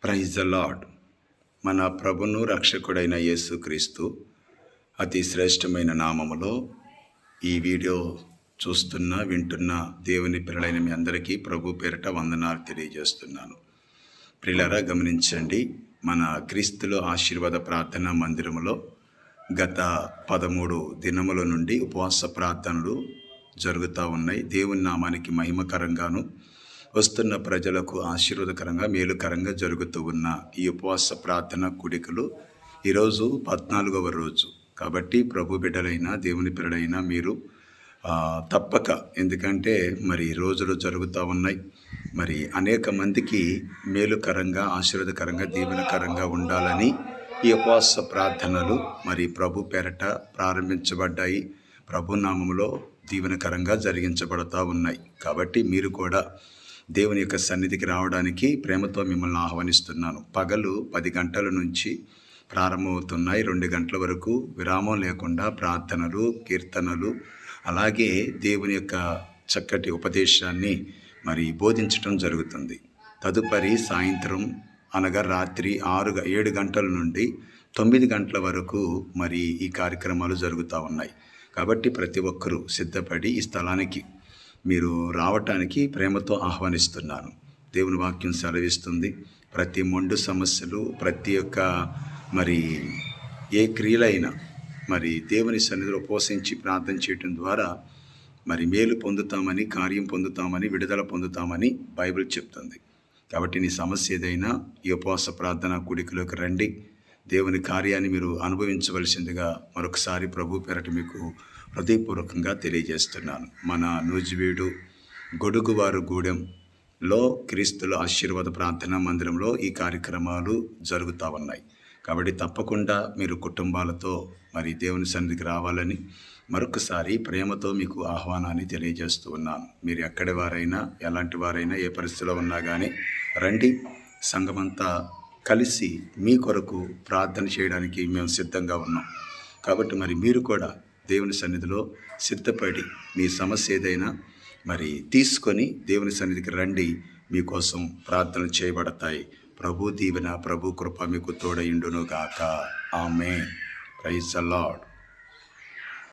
Praise the lord. మన ప్రభును రక్షకుడైన యేసుక్రీస్తు అతి శ్రేష్టమైన నామములో ఈ వీడియో వింటున్న దేవుని పిల్లలైన మీ అందరికీ ప్రభు పేరిట వందనాలు తెలియజేస్తున్నాను. ప్రియులారా, గమనించండి, మన క్రీస్తులో ఆశీర్వాద ప్రార్థనా మందిరములో గత 13 దినముల నుండి ఉపవాస ప్రార్థనలు జరుగుతూ ఉన్నాయి. దేవుని నామానికి మహిమకరంగాను వస్తున్న ప్రజలకు ఆశీర్వాదకరంగా మేలుకరంగా జరుగుతూ ఉన్న ఈ ఉపవాస ప్రార్థన కూడికలు ఈరోజు 14వ రోజు. కాబట్టి ప్రభు బిడ్డలైన దేవుని పిల్లలైన మీరు తప్పక, ఎందుకంటే మరి రోజులు జరుగుతూ ఉన్నాయి, మరి అనేక మందికి మేలుకరంగా ఆశీర్వాదకరంగా దీవెనకరంగా ఉండాలని ఈ ఉపవాస ప్రార్థనలు మరి ప్రభు పేరట ప్రారంభించబడ్డాయి. ప్రభు నామములో దీవెనకరంగా జరిగించబడతా ఉన్నాయి. కాబట్టి మీరు కూడా దేవుని యొక్క సన్నిధికి రావడానికి ప్రేమతో మిమ్మల్ని ఆహ్వానిస్తున్నాను. పగలు 10 గంటల నుంచి ప్రారంభమవుతున్నాయి. 2 గంటల వరకు విరామం లేకుండా ప్రార్థనలు, కీర్తనలు, అలాగే దేవుని యొక్క చక్కటి ఉపదేశాన్ని మరి బోధించడం జరుగుతుంది. తదుపరి సాయంత్రం అనగా రాత్రి 7 గంటల నుండి 9 గంటల వరకు మరి ఈ కార్యక్రమాలు జరుగుతూ ఉన్నాయి. కాబట్టి ప్రతి ఒక్కరూ సిద్ధపడి ఈ స్థలానికి మీరు రావటానికి ప్రేమతో ఆహ్వానిస్తున్నాను. దేవుని వాక్యం సెలవిస్తుంది, ప్రతి మొండు సమస్యలు, ప్రతి ఒక్క మరి ఏ క్రియలైనా మరి దేవుని సన్నిధిలో పోషించి ప్రార్థన చేయటం ద్వారా మరి మేలు పొందుతామని, కార్యం పొందుతామని, విడుదల పొందుతామని బైబిల్ చెప్తుంది. కాబట్టి నీ సమస్య ఏదైనా ఈ ఉపవాస ప్రార్థన కూడికలోకి రండి. దేవుని కార్యాన్ని మీరు అనుభవించవలసిందిగా మరొకసారి ప్రభు పేరట మీకు హృదయపూర్వకంగా తెలియజేస్తున్నాను. మన నూజివీడు గొడుగువారు గూడెంలో క్రీస్తుల ఆశీర్వాద ప్రార్థనా మందిరంలో ఈ కార్యక్రమాలు జరుగుతూ ఉన్నాయి. కాబట్టి తప్పకుండా మీరు కుటుంబాలతో మరి దేవుని సన్నిధికి రావాలని మరొకసారి ప్రేమతో మీకు ఆహ్వానాన్ని తెలియజేస్తూ ఉన్నాను. మీరు ఎక్కడి వారైనా, ఎలాంటి వారైనా, ఏ పరిస్థితిలో ఉన్నా కానీ రండి. సంఘమంతా కలిసి మీ కొరకు ప్రార్థన చేయడానికి మేము సిద్ధంగా ఉన్నాం. కాబట్టి మరి మీరు కూడా దేవుని సన్నిధిలో సిద్ధపడి మీ సమస్య ఏదైనా మరి తీసుకొని దేవుని సన్నిధికి రండి. మీకోసం ప్రార్థనలు చేయబడతాయి. ప్రభు దీవెన, ప్రభు కృప మీకు తోడయుండును గాక. ఆమేన్. Praise the lord.